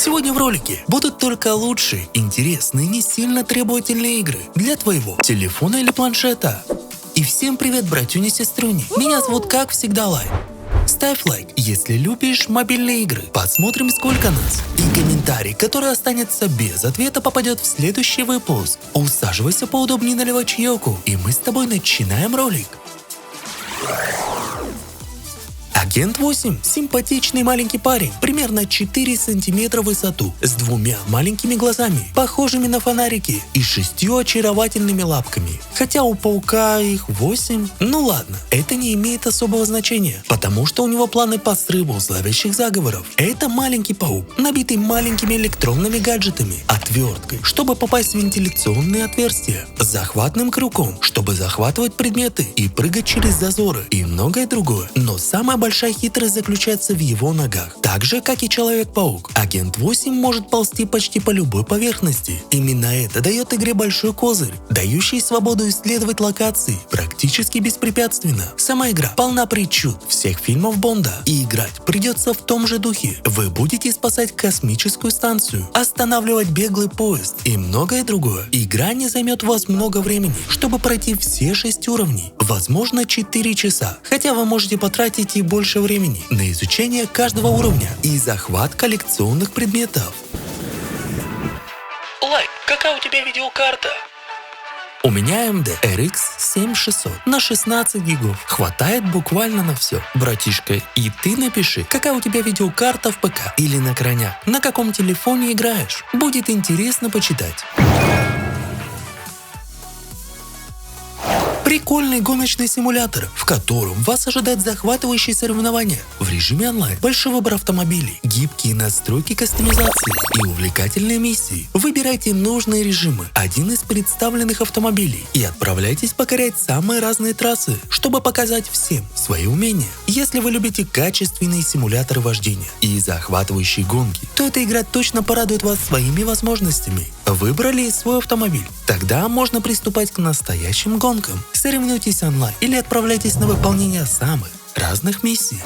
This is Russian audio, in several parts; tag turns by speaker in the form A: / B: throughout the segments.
A: Сегодня в ролике будут только лучшие, интересные, не сильно требовательные игры для твоего телефона или планшета. И всем привет, братюни, сестрюни. Меня зовут, как всегда, Лай. Ставь лайк, если любишь мобильные игры. Посмотрим, сколько нас. И комментарий, который останется без ответа, попадет в следующий выпуск. Усаживайся поудобнее, наливай чаёку, и мы с тобой начинаем ролик. Агент 8 – симпатичный маленький парень, примерно 4 сантиметра в высоту, с двумя маленькими глазами, похожими на фонарики, и 6 очаровательными лапками. Хотя у паука их 8. Ну ладно, это не имеет особого значения, потому что у него планы по срыву зловещих заговоров. Это маленький паук, набитый маленькими электронными гаджетами, отверткой, чтобы попасть в вентиляционные отверстия, захватным крюком, чтобы захватывать предметы и прыгать через зазоры, и многое другое. Но самое большая хитрость заключается в его ногах. Так же, как и Человек-паук, Агент 8 может ползти почти по любой поверхности. Именно это дает игре большой козырь, дающий свободу исследовать локации практически беспрепятственно. Сама игра полна причуд всех фильмов Бонда, и играть придется в том же духе. Вы будете спасать космическую станцию, останавливать беглый поезд и многое другое. Игра не займет у вас много времени, чтобы пройти все 6 уровней, возможно 4 часа, хотя вы можете потратить и больше времени на изучение каждого уровня и захват коллекционных предметов. Лайк, какая у тебя видеокарта? У меня AMD RX 7600 на 16 гигов. Хватает буквально на все. Братишка, и ты напиши, какая у тебя видеокарта в ПК или на крайняк. На каком телефоне играешь? Будет интересно почитать. Прикольный гоночный симулятор, в котором вас ожидает захватывающие соревнования в режиме онлайн, большой выбор автомобилей, гибкие настройки кастомизации и увлекательные миссии. Выбирайте нужные режимы, один из представленных автомобилей, и отправляйтесь покорять самые разные трассы, чтобы показать всем свои умения. Если вы любите качественные симуляторы вождения и захватывающие гонки, то эта игра точно порадует вас своими возможностями. Выбрали свой автомобиль? Тогда можно приступать к настоящим гонкам. Соревнуйтесь онлайн или отправляйтесь на выполнение самых разных миссий.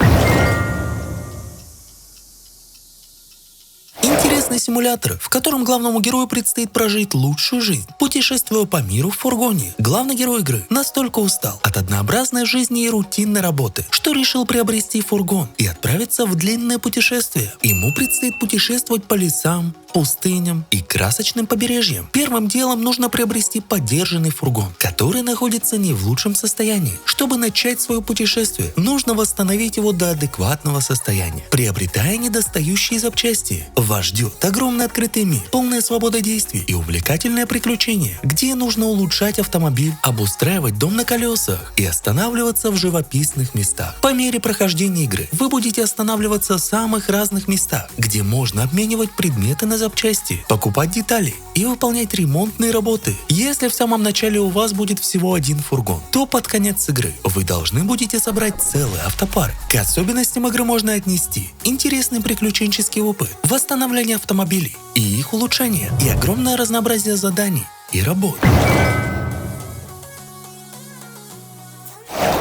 A: Интересный симулятор, в котором главному герою предстоит прожить лучшую жизнь, путешествуя по миру в фургоне. Главный герой игры настолько устал от однообразной жизни и рутинной работы, что решил приобрести фургон и отправиться в длинное путешествие. Ему предстоит путешествовать по лесам, пустыням и красочным побережьям. Первым делом нужно приобрести подержанный фургон, который находится не в лучшем состоянии. Чтобы начать свое путешествие, нужно восстановить его до адекватного состояния, приобретая недостающие запчасти. Вас ждет огромный открытый мир, полная свобода действий и увлекательное приключение, где нужно улучшать автомобиль, обустраивать дом на колесах и останавливаться в живописных местах. По мере прохождения игры вы будете останавливаться в самых разных местах, где можно обменивать предметы на запчасти, покупать детали и выполнять ремонтные работы. Если в самом начале у вас будет всего один фургон, то под конец игры вы должны будете собрать целый автопарк. К особенностям игры можно отнести интересный приключенческий опыт, восстановление автомобилей и их улучшение, и огромное разнообразие заданий и работ.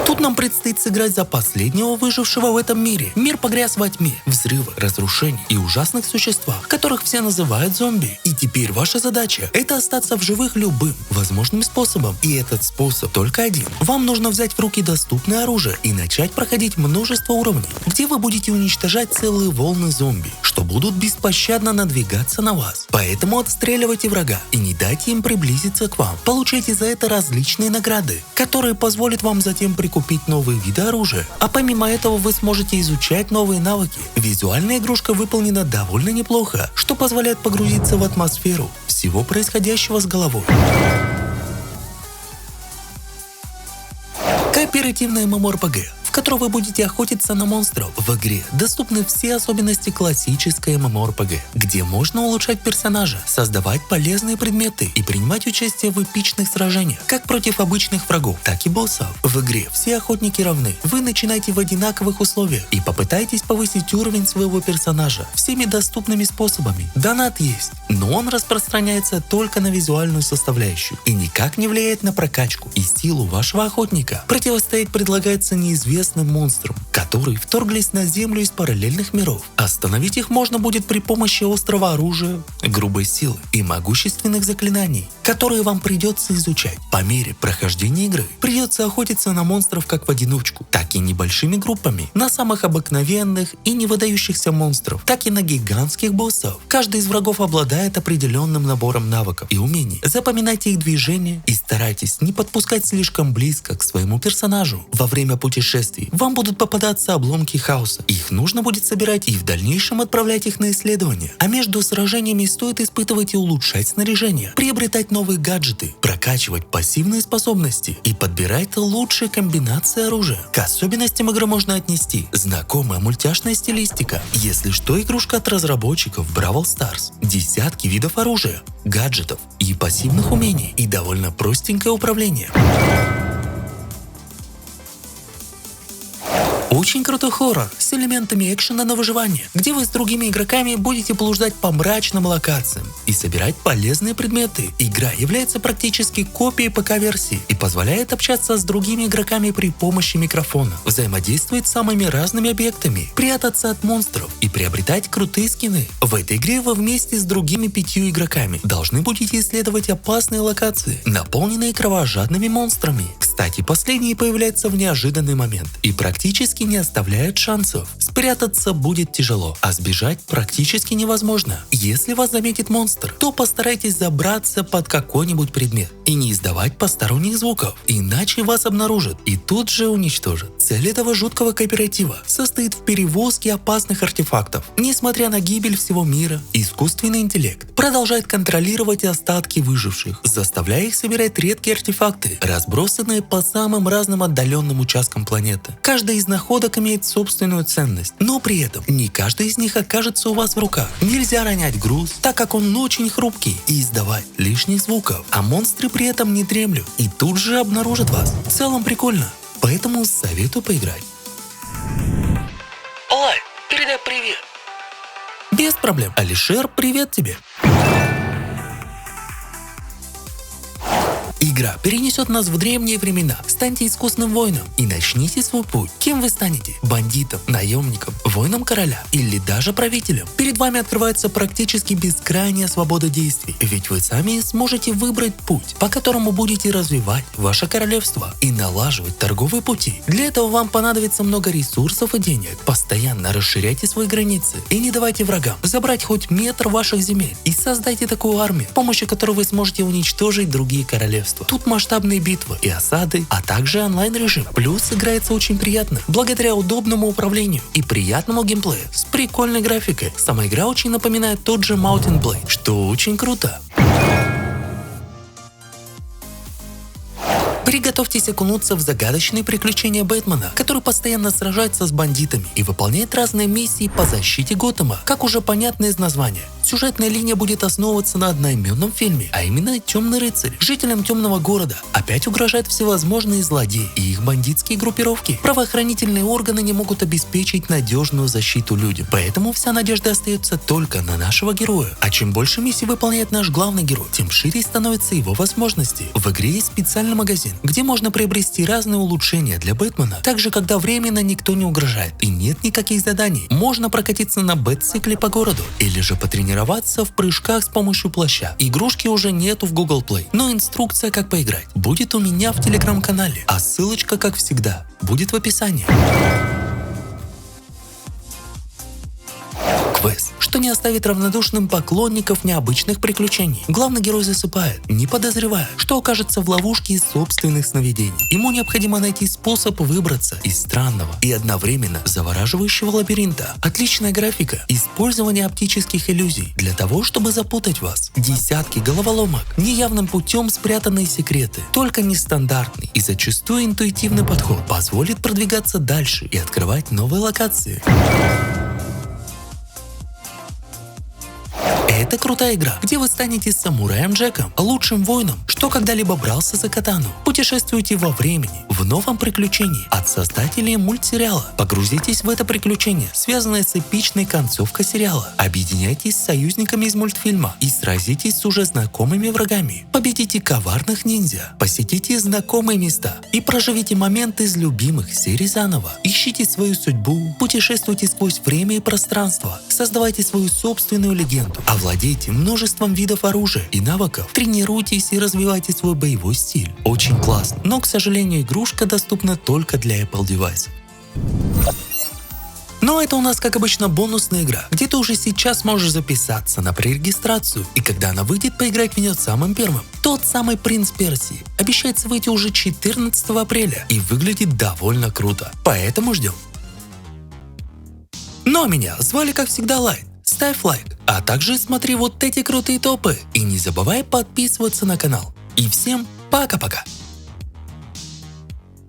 A: Тут нам предстоит сыграть за последнего выжившего в этом мире. Мир погряз во тьме, взрывах, разрушений и ужасных существах, которых все называют зомби. И теперь ваша задача – это остаться в живых любым возможным способом. И этот способ только один. Вам нужно взять в руки доступное оружие и начать проходить множество уровней, где вы будете уничтожать целые волны зомби, что будут беспощадно надвигаться на вас. Поэтому отстреливайте врага и не дайте им приблизиться к вам. Получайте за это различные награды, которые позволят вам затем прикупить новые виды оружия. А помимо этого вы сможете изучать новые навыки. Визуальная игрушка выполнена довольно неплохо, что позволяет погрузиться в атмосферу всего происходящего с головой. Кооперативная MMORPG, в которой вы будете охотиться на монстров. В игре доступны все особенности классической MMORPG, где можно улучшать персонажа, создавать полезные предметы и принимать участие в эпичных сражениях, как против обычных врагов, так и боссов. В игре все охотники равны. Вы начинаете в одинаковых условиях и попытайтесь повысить уровень своего персонажа всеми доступными способами. Донат есть, но он распространяется только на визуальную составляющую и никак не влияет на прокачку и силу вашего охотника. Противостоять предлагается неизвестным опасным монстрам, которые вторглись на Землю из параллельных миров. Остановить их можно будет при помощи острого оружия, грубой силы и могущественных заклинаний, которые вам придется изучать. По мере прохождения игры придется охотиться на монстров как в одиночку, так и небольшими группами, на самых обыкновенных и не выдающихся монстров, так и на гигантских боссов. Каждый из врагов обладает определенным набором навыков и умений. Запоминайте их движения и старайтесь не подпускать слишком близко к своему персонажу. Во время путешествий вам будут попадаться обломки хаоса. Их нужно будет собирать и в дальнейшем отправлять их на исследования. А между сражениями стоит испытывать и улучшать снаряжение, приобретать новые гаджеты, прокачивать пассивные способности и подбирать лучшие комбинации оружия. К особенностям игры можно отнести знакомая мультяшная стилистика. Если что, игрушка от разработчиков Бравл Старс. Десятки видов оружия, гаджетов и пассивных умений и довольно простенькое управление. Очень крутой хоррор с элементами экшена на выживание, где вы с другими игроками будете блуждать по мрачным локациям и собирать полезные предметы. Игра является практически копией ПК-версии и позволяет общаться с другими игроками при помощи микрофона, взаимодействовать с самыми разными объектами, прятаться от монстров и приобретать крутые скины. В этой игре вы вместе с другими 5 игроками должны будете исследовать опасные локации, наполненные кровожадными монстрами. Кстати, последний появляется в неожиданный момент и практически не оставляет шансов. Спрятаться будет тяжело, а сбежать практически невозможно. Если вас заметит монстр, то постарайтесь забраться под какой-нибудь предмет и не издавать посторонних звуков, иначе вас обнаружат и тут же уничтожат. Цель этого жуткого кооператива состоит в перевозке опасных артефактов. Несмотря на гибель всего мира, искусственный интеллект продолжает контролировать остатки выживших, заставляя их собирать редкие артефакты, разбросанные по самым разным отдаленным участкам планеты. Каждый из находок имеет собственную ценность, но при этом не каждый из них окажется у вас в руках. Нельзя ронять груз, так как он очень хрупкий, и издавать лишних звуков, а монстры при этом не дремлют и тут же обнаружат вас. В целом прикольно, поэтому советую поиграть.
B: Лай, передай привет.
A: Без проблем. Алишер, привет тебе. Игра перенесет нас в древние времена. Станьте искусным воином и начните свой путь. Кем вы станете? Бандитом, наемником, воином короля или даже правителем? Перед вами открывается практически бескрайняя свобода действий, ведь вы сами сможете выбрать путь, по которому будете развивать ваше королевство и налаживать торговые пути. Для этого вам понадобится много ресурсов и денег. Постоянно расширяйте свои границы и не давайте врагам забрать хоть метр ваших земель. И создайте такую армию, с помощью которой вы сможете уничтожить другие королевства. Тут масштабные битвы и осады, а также онлайн-режим. Плюс играется очень приятно, благодаря удобному управлению и приятному геймплею с прикольной графикой. Сама игра очень напоминает тот же Mountain Blade, что очень круто. Приготовьтесь окунуться в загадочные приключения Бэтмена, который постоянно сражается с бандитами и выполняет разные миссии по защите Готэма. Как уже понятно из названия, сюжетная линия будет основываться на одноименном фильме, а именно «Темный рыцарь». Жителям темного города опять угрожают всевозможные злодеи и их бандитские группировки. Правоохранительные органы не могут обеспечить надежную защиту людям, поэтому вся надежда остается только на нашего героя. А чем больше миссий выполняет наш главный герой, тем шире становятся его возможности. В игре есть специальный магазин, где можно приобрести разные улучшения для Бэтмена. Также, когда временно никто не угрожает и нет никаких заданий, можно прокатиться на бэт-цикле по городу или же потренироваться в прыжках с помощью плаща. Игрушки уже нету в Google Play, но инструкция, как поиграть, будет у меня в телеграм-канале, а ссылочка, как всегда, будет в описании. Квест, что не оставит равнодушным поклонников необычных приключений. Главный герой засыпает, не подозревая, что окажется в ловушке из собственных сновидений. Ему необходимо найти способ выбраться из странного и одновременно завораживающего лабиринта. Отличная графика, использование оптических иллюзий для того, чтобы запутать вас. Десятки головоломок, неявным путем спрятанные секреты. Только нестандартный и зачастую интуитивный подход позволит продвигаться дальше и открывать новые локации. Это крутая игра, где вы станете самураем Джеком, лучшим воином, что когда-либо брался за катану. Путешествуйте во времени, в новом приключении, от создателей мультсериала. Погрузитесь в это приключение, связанное с эпичной концовкой сериала. Объединяйтесь с союзниками из мультфильма и сразитесь с уже знакомыми врагами. Победите коварных ниндзя, посетите знакомые места и проживите моменты из любимых серий заново. Ищите свою судьбу, путешествуйте сквозь время и пространство, создавайте свою собственную легенду, овладейте множеством видов оружия и навыков, тренируйтесь и развивайте свой боевой стиль. Очень классно, но, к сожалению, игрушка доступна только для Apple девайсов. Но это у нас, как обычно, бонусная игра, где ты уже сейчас можешь записаться на пререгистрацию, и когда она выйдет, поиграть в нее самым первым. Тот самый «Принц Персии» обещается выйти уже 14 апреля и выглядит довольно круто, поэтому ждем. Ну а меня звали, как всегда, Лайн. Ставь лайк, а также смотри вот эти крутые топы и не забывай подписываться на канал. И всем пока-пока!